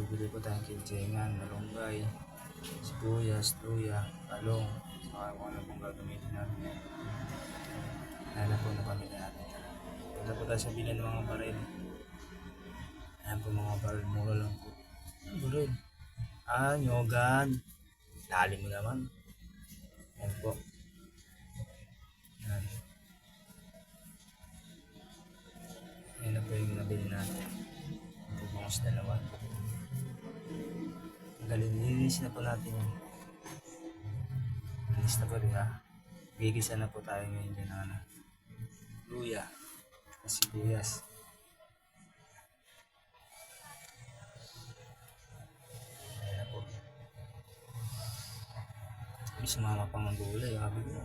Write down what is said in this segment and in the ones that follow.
bibili po tayong kitchengan, malunggay, sibuyas, luya, talong, saka kung ano pong gagamitin natin yan. Ayan na po na pamilya natin. Punta po tayo sa bilan ng mga baril. Ayan po mga baril, mura lang po. Baril. Nyogan. Lalim mo naman. Ayan po. Ayan. Ayan na po yung nabili natin. Ito po mas dalawa. Linis na po natin yun. Linis na po rin ha. Gigisa na po tayo ngayon dyan na luya. Sibuyas. Ayan na po. Sabi sumama pang ang gulay. Sabi ko,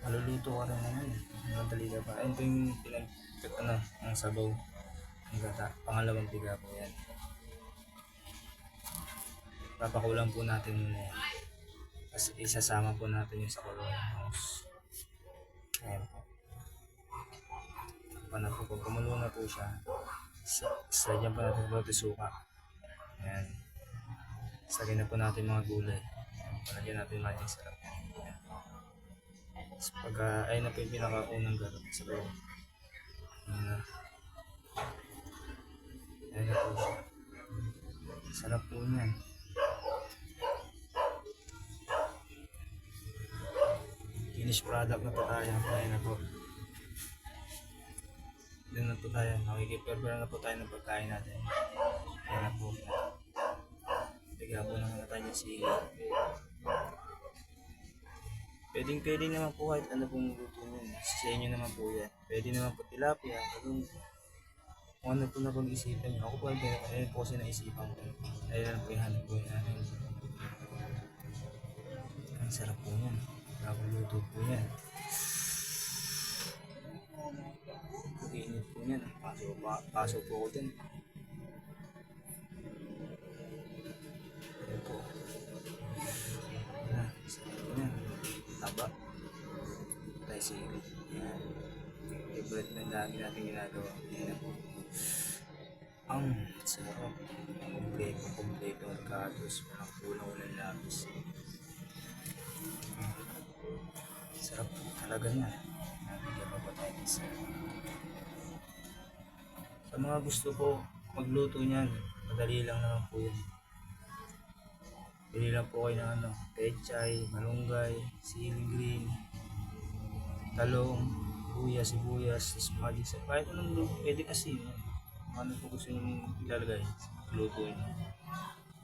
maluluto ka rin naman. Madali ka pa. Ayun po yung ang sabaw. Ang gata. Pangalawang tiga po yan. Papakulang po natin muna yan. Tapos isasama po natin yung sa colonos. Ayan po. Pag kumulo na po siya, sadyan po natin po suka. Ayan. Sagay na po natin mga gulay. Palagyan natin mga yung sarap. Ayan. Tapos pagka ayun na po yung pinakaunang garot sa bawang. Ayan na. Ayan na po siya. Sarap po niyan. Finished product na po tayo. Ayan na po. Doon na po tayo. Nakikipurber na po tayo ng pagkain natin. Ayan na po. Tiga po naman na tayo ng sili. Pwede naman po kahit ano pong luto nyo. Sa inyo naman po yan. Pwede naman po tilapia. Kung ano po na pag-isipan nyo. Ako po ayun po kasi naisipan ko. Ayun po yung hanap po yan. Ang sarap po yan. Luto po yan. Pag-init po yan. Paso po ko din. Ayan po. Ayan. Sarap po yan. Taba. Tayo sili. Ayan. Favorite na lagi natin ginagawa. Ayan po. Ang sarap. Kompleto mercados. Walang kulang, walang labis. Sarap talaga niya. Nabigyan pa po tayo isa. Sa mga gusto po magluto niyan, madali lang naman po yun. Pili lang po kayo ng pechay, malunggay, siling green, talong, luya, sibuyas, magic sa kahit anong luto. Pwede kasi yun. Kung ano po gusto nyo ilalagay, luto nyo.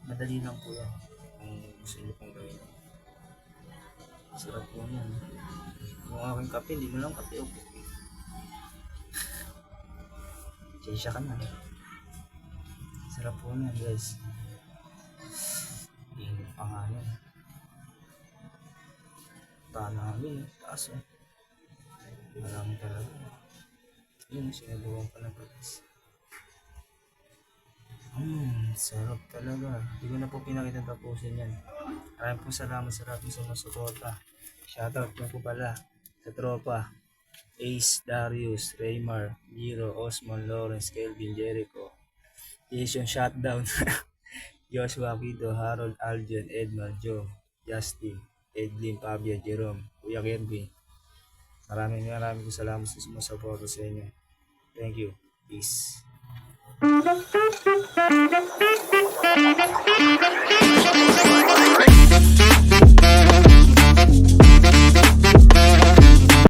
Madali lang po yan kung gusto nyo pong gawin. Sarap po yan. Kung aking kape, hindi mo lang kape o po. Chesya ka na. Sarap po yan guys. Hindi pa nga yan. Namin, taas eh. Marami talaga. Yun, sinabuhan pa ng patis. Sarap talaga. Hindi ko na po pinakita tapusin yan. Maraming po salamat sa ating sumusuporta. Shoutout po pala sa tropa Ace, Darius, Raymar, Giro, Osman, Lawrence, Kelvin, Jericho, Jason Shutdown, Joshua Quito, Harold, Aljon, Edmar, Joe, Justin, Edlin, Pabia, Jerome, Kuya Kirby. Maraming po salamat sa sumusuporta sa inyo. Thank you. Peace.